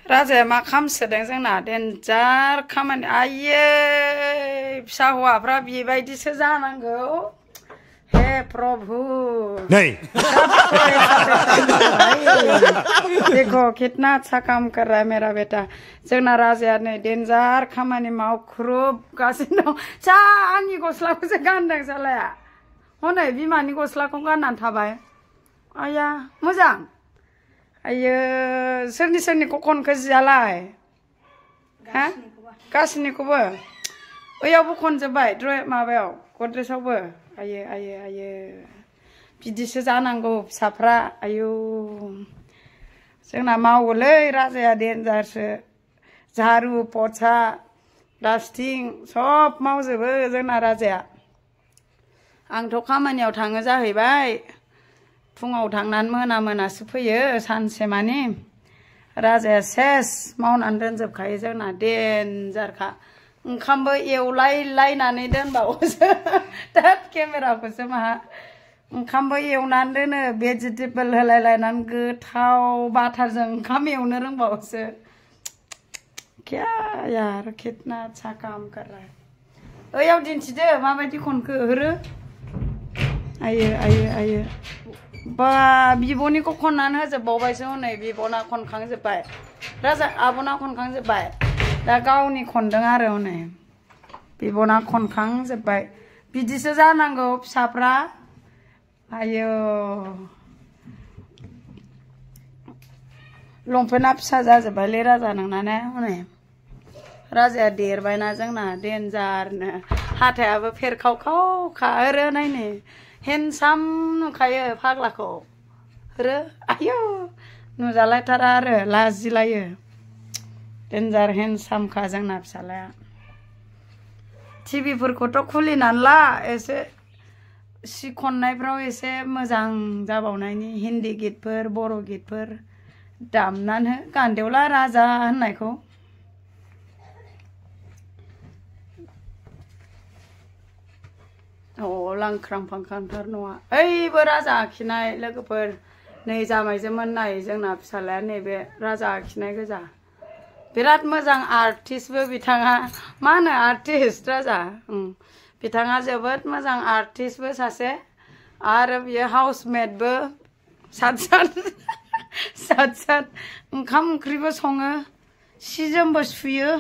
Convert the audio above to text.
राजाया मा खामसोदों जोंना देन्जार खामानि आयै फिसा हौवाफ्रा बेबायदिसो जानांगौ हे प्रभु नहीं देखो कितना अच्छा काम कर रहा है मेरा बेटा जोंना राजाया नै देन्जार खामानि मावख्रुबगासिनो दं जा आंनि गस्लाखौसो गानदों सालाया हनै बिमानि गस्लाखौ गाननानै थाबाय आया मोजां आयो सोरनि सोरनि खनखो जियालाय हा गासिनिखौबो ओयावबो खनजोब्बाय माबायाव गद्रेसावबो आयो आयो आयो बिदिसो जानांगौ फिसाफ्रा आयौ जोंना मावोलै राजाया देन्जारसो झारु पचा डास्टिं सब मावजोबो जोंना राजाया आंथ' खामानियाव थाङो जाहैबाय फुङाव थांनानै मोनासो फैयो सानसे मानि राजाया सेस मावनानै दोनजोबखायो जोंना देन्जारखा ओंखामबो एवलायलायनानै दोनबावोसो दा केमेराखौसो माहा ओंखामबो एवनानै दोनो भेजिटेबल होलायलायनानै गोथाव बाटारजों ओंखाम एवनो रोंबावोसो क्या यार कितना अच्छा काम कर रहा है ओयाव दिन्थिदो माबायदि खनखो होरो आयो आयो आयो बा बिब'निखौ खननानै होजोबबावबायसो हनै बिब'ना खनखांजोब्बाय राजा आब'ना खनखांजोब्बाय दा गावनि खनदों आरो हनै बिब'ना खनखांजोब्बाय बिदिसो जानांगौ फिसाफ्रा आयो लंपेन्टआ फिसा जाजोब्बायलै राजा नोंना ने हनै राजाया देरबायना जोंना देन्जारनो हाथायाबो फेरखावखावखा ओरो नायनो हेन्डसाम नुखायो फाग्लाखौ ओरो आयौ नुजालायथारा आरो लाजिलायो देन्जार हेन्डसामखा जोंना फिसालाया टिभिफोरखौथ' खुलिनानै ला एसे सि खननायफ्राव एसे मोजां जाबावनायनि हिन्दी गितफोर बर' गितफोर दामनानै गानदेवला राजा होननायखौ लांख्रां फांख्रांथार नङा ओइबो राजा आखिनाय लोगोफोर नै जामायजोमोन नाय जोंना फिसालाया नैबे राजा आखिनाय गोजा बिराद मोजां आर्टिस्टबो बिथाङा मा होनो आर्टिस्ट राजा बिथाङा जोबोद मोजां आर्टिस्टबो सासे आरो बियो हाउसमेटबो सात सात ओंखाम ओंख्रिबो सङो सि जोमबो सुयो